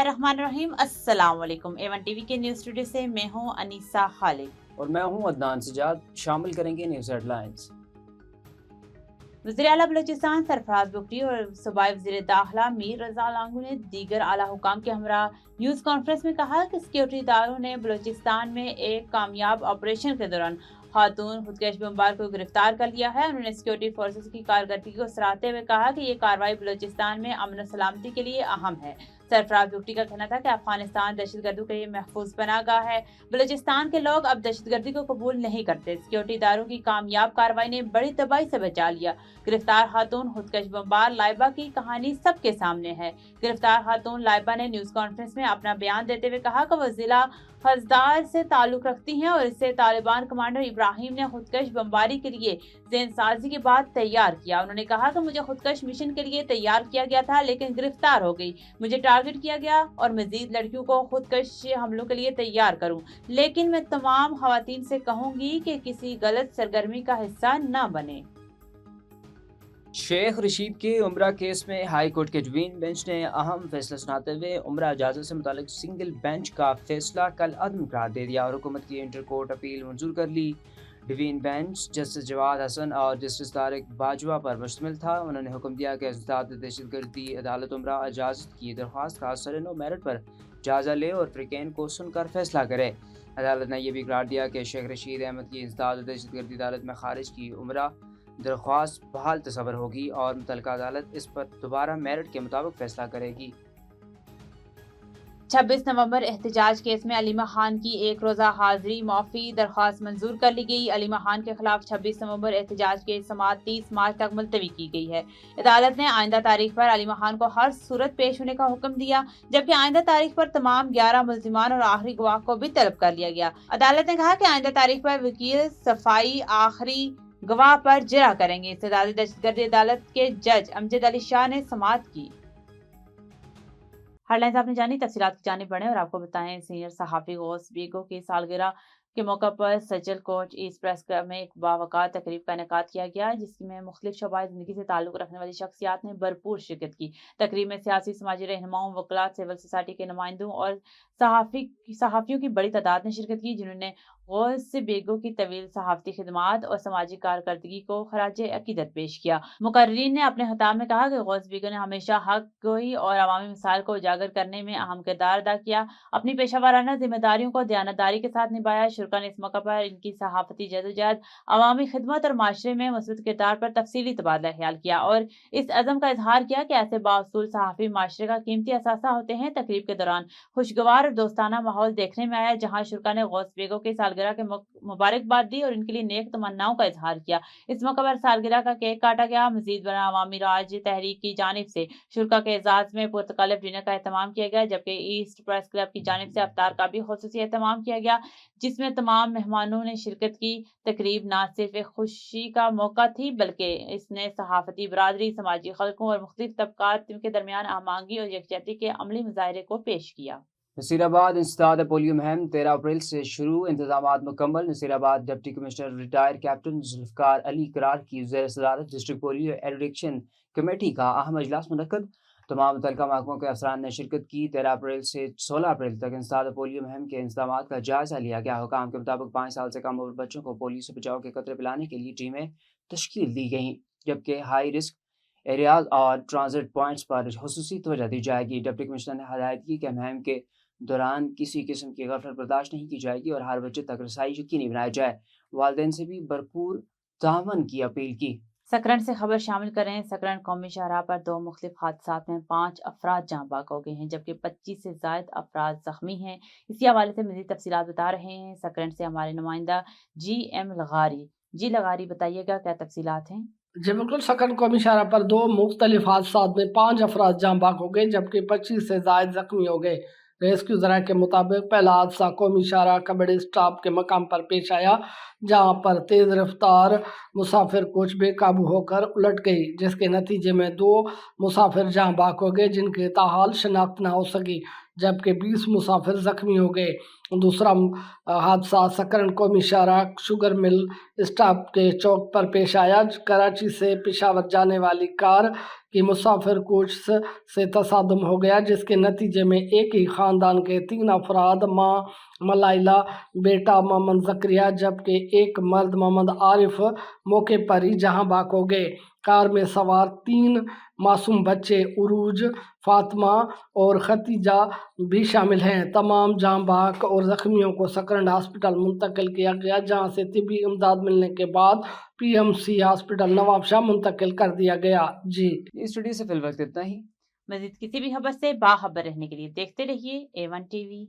बिस्मिल्लाहिर्रहमानिर्रहीम। अस्सलाम वालेकुम। A1 टीवी के न्यूज़ स्टूडियो से मैं हूं अनीसा खालिद और मैं हूं अदनान सजाद। शामिल करेंगे न्यूज़ हेडलाइंस। वज़ीर आला बलूचिस्तान सरफराज बुगटी और सूबाई वज़ीर दाखिला मीर रज़ा लांगू ने दीगर आला हुकाम के हमरा न्यूज़ कॉन्फ्रेंस में कहा कि सिक्योरिटी इदारों ने बलूचिस्तान में एक कामयाब ऑपरेशन के दौरान खातून खुदकश बमबार को गिरफ्तार कर लिया है। उन्होंने सिक्योरिटी फोर्सेस की कारकर्दगी को सराहते हुए कहा कि ये कार्रवाई बलूचिस्तान में अमन और सलामती के लिए अहम है। सरफराज बुगटी का कहना था कि अफगानिस्तान दहशतगर्दों के लिए महफूज पनाहगाह है। बलूचिस्तान के लोग अब दहशतगर्दी को कबूल नहीं करते। सिक्योरिटी इदारों की कामयाब कार्रवाई ने बड़ी तबाही से बचा लिया। गिरफ्तार खातून खुदकश बमबार लाइबा की कहानी सबके सामने है। गिरफ्तार खातून लाइबा ने न्यूज़ कॉन्फ्रेंस में अपना बयान देते हुए कहा कि वो जिला हजदार से ताल्लुक रखती हैं और इससे तालिबान कमांडर इब्राहिम ने खुदकश बमबारी के लिए ज़हनसाजी के बाद तैयार किया। उन्होंने कहा कि मुझे खुदकश मिशन के लिए तैयार किया गया था, लेकिन गिरफ्तार हो गई। मुझे टारगेट किया गया और मजीद लड़कियों को खुदकश हमलों के लिए तैयार करूं, लेकिन मैं तमाम खवातीन से कहूंगी कि किसी गलत सरगर्मी का हिस्सा न बने। शेख रशीद के उम्रा केस में हाई कोर्ट के डिवीजन बेंच ने अहम फैसला सुनाते हुए उम्रा इजाज़त से मुतालिक सिंगल बेंच का फैसला कल अदम करार दे दिया और हुकूमत की इंटर कोर्ट अपील मंजूर कर ली। Division bench justice Jawad Hassan और जस्टिस तारिक बाजवा पर मुश्तमिल था। उन्होंने हुक्म दिया कि इस्ताद दहशतगर्दी अदालत उम्रा इजाज़त की दरख्वास्त का सरनो मेरिट पर जायज़ा ले और फ्रिकैन को सुनकर फैसला करे। अदालत ने यह भी करार दिया कि शेख रशीद अहमद की इस्ताद दहशतगर्दी अदालत में खारिज की उम्रा दरख्वास्त बहाल तसव्वुर होगी और मुतल्लिका अदालत इस पर दोबारा मेरिट के मुताबिक फैसला करेगी। 26 नवंबर एहतजाज केस में अलीमा खान की एक रोज़ा हाजिरी माफ़ी दरख्वास्त मंजूर कर ली गई। अलीमा खान के खिलाफ 26 नवंबर एहतजाज केस समाअत 30 मार्च तक मुलतवी की गई है। अदालत ने आइंदा तारीख पर अलीमा खान को हर सूरत पेश होने का हुक्म दिया, जबकि आइंदा तारीख पर तमाम 11 मुल्जिमान और आखिरी गवाह को भी तलब कर लिया गया। अदालत ने कहा कि आइंदा तारीख पर वकील सफाई आखिरी गवाह पर जिरा करेंगे। इस्तेदादी दहशतगर्दी अदालत के जज अमजद अली शाह ने समाअत की। हेडलाइंस आपने जानी, तफसीलात की जानिब बढ़े और आपको बताएं। सीनियर सहाफ़ी गौस बेगो की सालगिरह के मौका पर सजल कोच ईस्ट प्रेस क्लब में एक बावकार तकरीब का इनेकाद किया गया, जिसमें मुख्तलिफ शोबाए ज़िंदगी से ताल्लुक़ रखने वाली शख्सियात ने भरपूर शिरकत की। तकरीब में सियासी समाजी रहनुमाओं, वकला, सिविल सोसाइटी के नुमाइंदों और सहाफ़ियों की बड़ी तादाद ने शिरकत की, जिन्होंने गौस बेगो की तवील सहाफ़ती खिदमात और समाजी कारकर्दगी को खराज अकीदत पेश किया। मुकर्रीरीन ने अपने खिताब में कहा कि गौस बेगो ने हमेशा हक गोई और अवामी मसाइल को उजागर करने में अहम किरदार अदा किया। अपनी पेशा जिम्मेदारियों को दयानतदारी के साथ निभाया। शुरा ने इस मौका पर इनकी सहाफ़ती जदोजहद, अवामी खिदमत और माशरे में मस्बूत किरदार पर तफसीली तबादला ख्याल किया और इस अज़म का इजहार किया कि ऐसे बाउसूल सहाफ़ी माशरे का कीमती असासा होते हैं। तकरीब के दौरान खुशगवार और दोस्ताना माहौल देखने में आया, जहाँ शुरा ने गौस बेगो के सालगिरह के मुबारकबाद दी और इनके लिए नेक तमन्नाओं का इजहार किया। इस मौका पर सालगिरह का केक काटा गया। मजीद बना अवामी राज तहरीक की जानिब से शुरा के एजाज में पुरतकल्लुफ़ डिनर का एहतमाम किया गया, जबकि ईस्ट प्रेस क्लब की जानिब से अफ्तार का भी खुसूसी एहतमाम किया गया, जिसमें तमाम मेहमानों ने शिरकत की। तकरीब न सिर्फ एक खुशी का मौका थी, बल्कि इसने सहाफ़ती बरादरी, समाजी खलकों और मुख्तलिफ तबकात के दरमियान आहमांगी और यकजहती के अमली मुजाहरे को पेश किया। नसीराबाद इंसदाद पोलियो मुहिम 13 अप्रैल से शुरू, इंतजामात मुकम्मल। Nasirabad deputy commissioner retired captain Zulfiqar Ali Karar की ज़ेर सदारत डिस्ट्रिक्ट पोलियो एडिक्शन कमेटी का अहम इजलास मुनक्कद। तमाम मुतल्लिका महकमों के अफसरान ने शिरकत की। 13 अप्रैल से 16 अप्रैल तक इंसदाद पोलियो मुहिम के इंतजामात का जायज़ा लिया गया। हुकाम के मुताबिक 5 साल से कम उम्र बच्चों को पोलियो से बचाव के कतरे पिलाने के लिए टीमें तश्कील दी गई, जबकि हाई रिस्क एरियाज और ट्रांजिट पॉइंट्स पर खुसूसी तवज्जो दी जाएगी। डिप्टी कमिश्नर ने हदायत की कि मुहिम के दौरान किसी किस्म की गफलत बर्दाश्त नहीं की जाएगी और हर बच्चे तक रसाई यकीनी बनाई जाए। वालिदैन से भी भरपूर तावन की अपील की। सकरन से खबर शामिल करें। सकरन कौमी शाहराह पर 2 मुख्तलिफ हादसात में 5 अफराद जाँ बाक हो गए हैं, जबकि 25 से ज़ायद अफराद जख्मी हैं। इसी हवाले से मज़ीद तफसीलात बता रहे हैं सकरन से हमारे नुमाइंदा GM लगारी। जी लगारी, बताइएगा क्या तफसीलात हैं? जी बिल्कुल, सकरन कौमी शाहराह पर 2 मुख्तलिफ हादसात में 5 अफराद जाँ बाक हो गए, जबकि 25 से ज़ायद जख्मी हो गए। रेस्क्यू ज़रा के मुताबिक पहला हादसा कौमी शाहराह कबड्डी स्टॉप के मकाम पर पेश आया, जहां पर तेज़ रफ्तार मुसाफिर कोच बेकाबू होकर उलट गई, जिसके नतीजे में 2 मुसाफिर जाँ बाक हो गए, जिनकी ताहाल शनाख्त न हो सकी। जबकि 20 मुसाफिर जख्मी हो गए। दूसरा हादसा सकरन कौमी शाहराह शुगर मिल स्टॉप के चौक पर पेश आया। कराची से पेशावर जाने वाली कार की मुसाफिर कोच से तसादम हो गया, जिसके नतीजे में एक ही खानदान के 3 अफराद, मां मलाइला, बेटा मोहम्मद जकरिया जबकि एक मर्द मोहम्मद आरिफ मौके पर ही जहां बाक हो गए। कार में सवार 3 मासूम बच्चे उरूज, फातिमा और खतीजा भी शामिल हैं। तमाम जहां बाक और जख्मियों को सकरंद हॉस्पिटल मुंतकिल किया गया, जहां से तिब्बी इमदाद मिलने के बाद PMC हॉस्पिटल नवाबशाह मुंतकिल कर दिया गया। जी, इस स्टूडियो से फिल वक्त इतना ही। मजीद किसी भी खबर से बाखबर रहने के लिए देखते रहिए A1 TV।